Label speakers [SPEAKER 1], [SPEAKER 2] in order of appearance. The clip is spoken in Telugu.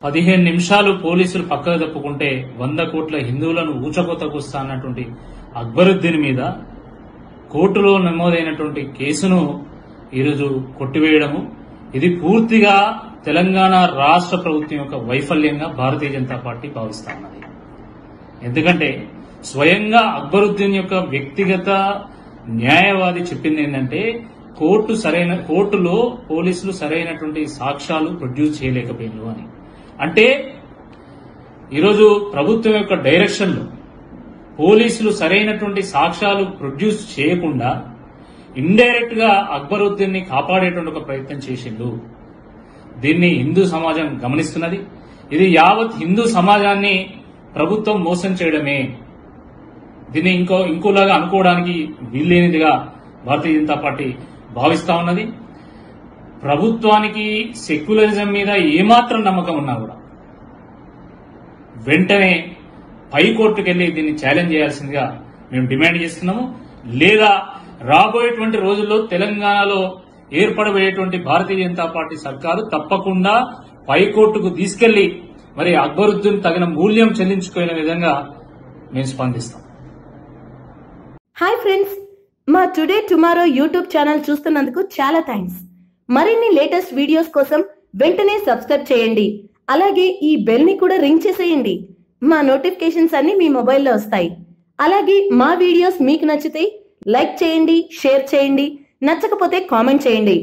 [SPEAKER 1] 15 నిమిషాలు పోలీసులు పక్కకు తప్పుకుంటే 100 కోట్ల హిందువులను ఊచకోతకొస్తా అన్నటువంటి అక్బరుద్దీన్ మీద కోర్టులో నమోదైనటువంటి కేసును ఈరోజు కొట్టివేయడము, ఇది పూర్తిగా తెలంగాణ రాష్ట్ర ప్రభుత్వం యొక్క వైఫల్యంగా భారతీయ జనతా పార్టీ భావిస్తా ఉన్నది. ఎందుకంటే స్వయంగా అక్బరుద్దీన్ యొక్క వ్యక్తిగత న్యాయవాది చెప్పింది ఏంటంటే కోర్టులో పోలీసులు సరైనటువంటి సాక్ష్యాలు ప్రొడ్యూస్ చేయలేకపోయినారు అని. అంటే ఈరోజు ప్రభుత్వం యొక్క డైరెక్షన్ లో పోలీసులు సరైనటువంటి సాక్ష్యాలు ప్రొడ్యూస్ చేయకుండా ఇండైరెక్ట్ గా అక్బరుద్దీన్ ని కాపాడేటువంటి ఒక ప్రయత్నం చేసిండు. దీన్ని హిందూ సమాజం గమనిస్తున్నది. ఇది యావత్ హిందూ సమాజాన్ని ప్రభుత్వం మోసం చేయడమే. దీన్ని ఇంకోలాగా అనుకోవడానికి వీల్లేనిదిగా భారతీయ జనతా పార్టీ భావిస్తా ఉన్నది. ప్రభుత్వానికి సెక్యులరిజం మీద ఏమాత్రం నమ్మకం ఉన్నా కూడా వెంటనే హైకోర్టుకు వెళ్లి దీన్ని ఛాలెంజ్ చేయాల్సిందిగా మేము డిమాండ్ చేస్తున్నాము. లేదా రాబోయేటువంటి రోజుల్లో తెలంగాణలో ఏర్పడబోయేటువంటి భారతీయ జనతా పార్టీ సర్కారు తప్పకుండా హైకోర్టుకు తీసుకెళ్లి మరి అక్బరుద్దీన్ తగిన మూల్యం చెల్లించుకునే విధంగా మేము స్పందిస్తాం.
[SPEAKER 2] హాయ్ ఫ్రెండ్స్, మా టుడే టుమారో యూట్యూబ్ ఛానల్ చూస్తున్నందుకు చాలా థ్యాంక్స్. మరిన్ని లేటెస్ట్ వీడియోస్ కోసం వెంటనే సబ్స్క్రైబ్ చేయండి. అలాగే ఈ బెల్ ని కూడా రింగ్ చేసేయండి. మా నోటిఫికేషన్స్ అన్ని మీ మొబైల్లో వస్తాయి. అలాగే మా వీడియోస్ మీకు నచ్చితే లైక్ చేయండి, షేర్ చేయండి, నచ్చకపోతే కామెంట్ చేయండి.